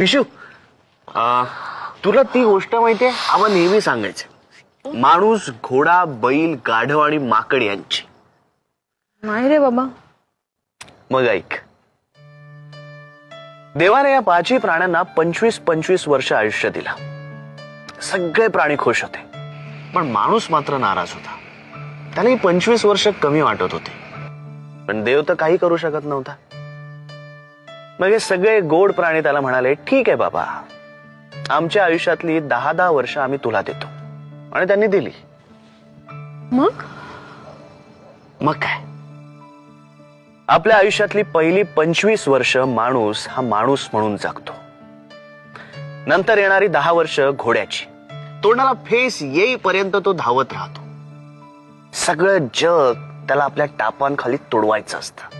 विशू, तुला ती गोष्ट माहितीये आपण नेहमी सांगायचं, माणूस, घोडा, बैल, गाढव आणि माकड यांची. नाही रे बाबा. मग ऐक, देवाने या पाचही प्राण्यांना 25-25 वर्ष आयुष्य दिला. सगळे प्राणी खुश होते, पण माणूस मात्र नाराज होता. त्याला 25 वर्ष कमी वाटत होते, पण देव तर काही करू शकत नव्हता. मग हे सगळे गोड प्राणी त्याला म्हणाले, ठीक आहे बाबा, आमच्या आयुष्यातली 10-10 वर्ष आम्ही तुला देतो. आणि त्यांनी दिली. मग काय, आपल्या आयुष्यातली पहिली 25 वर्ष माणूस हा माणूस म्हणून जगतो. नंतर येणारी 10 वर्ष घोड्याची. तोंडाला फेस येईपर्यंत तो धावत राहतो. सगळं जग त्याला आपल्या टापांखाली तुडवायचं असतं.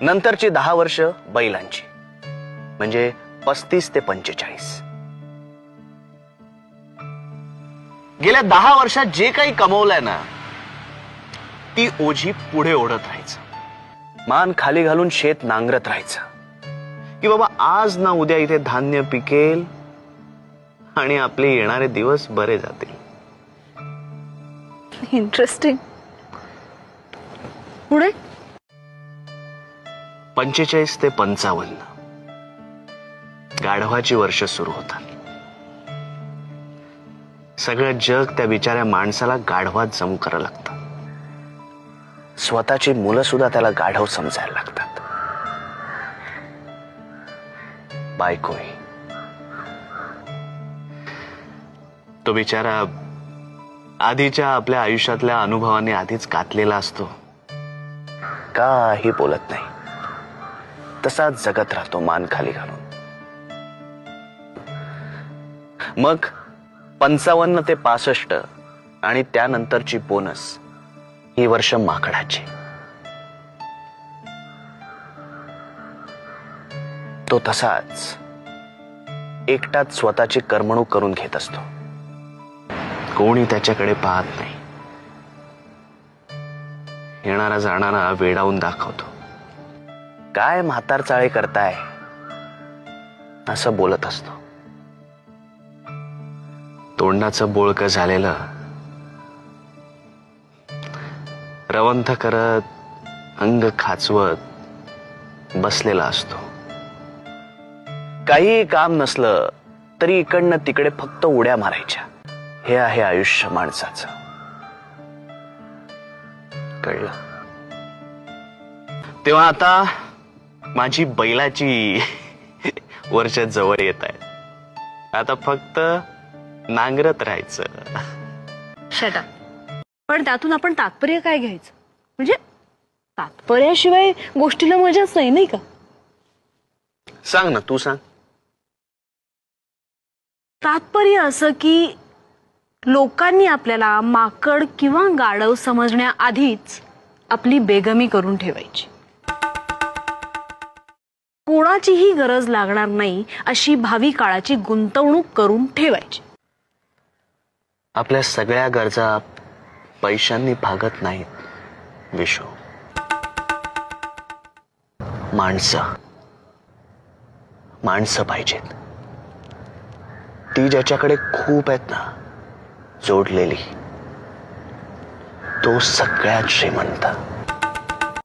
नंतरची 10 वर्ष बैलांची, म्हणजे 35 ते 45. गेल्या 10 वर्षात जे काही कमवलंय ना, ती ओझी पुढे ओढत राहायचं. मान खाली घालून शेत नांगरत राहायचं, की बाबा आज ना उद्या इथे धान्य पिकेल आणि आपले येणारे दिवस बरे जातील. इंटरेस्टिंग. पुढे 45 ते 55 गाढवाची वर्ष सुरू होतात. सगळं जग त्या बिचाऱ्या माणसाला गाढवात जमू करायला लागतं. स्वतःची मुलं सुद्धा त्याला गाढव समजायला लागतात. बायकोही. तो बिचारा आधीच्या आपल्या आयुष्यातल्या अनुभवाने आधीच कातलेला असतो. काही बोलत नाही, तसाच जगत राहतो मान खाली घालून. मग 55 ते 65 आणि त्यानंतरची बोनस ही वर्ष माकडाची. तो तसाच एकटाच स्वतःची करमणूक करून घेत असतो. कोणी त्याच्याकडे पाहत नाही. येणारा जाणारा वेडावून दाखवतो. काय म्हातार चाळे करताय असं बोलत असतो. तोंडाचं बोळकं झालेलं रवंथ करत, अंग खाचवत बसलेला असतो. काही काम नसलं तरी इकडनं तिकडे फक्त उड्या मारायच्या. हे आहे आयुष्य माणसाचं. कळलं? तेव्हा आता माझी बैलाची वर्ष जवळ येत आहे. आता फक्त नांगरत राहायचं. शटा. पण त्यातून आपण तात्पर्य काय घ्यायचं? म्हणजे तात्पर्याशिवाय गोष्टीला मजाच नाही का? सांग ना, तू सांग. तात्पर्य असं की लोकांनी आपल्याला माकड किंवा गाढव समजण्याआधीच आपली बेगमी करून ठेवायची. कोणाचीही गरज लागणार नाही अशी भावी काळाची गुंतवणूक करून ठेवायची. आपल्या सगळ्या गरजा पैशांनी भागत नाहीत विशू. माणसं पाहिजेत. ती ज्याच्याकडे खूप आहेत ना, जोडलेली, तो सगळ्यात श्रीमंत.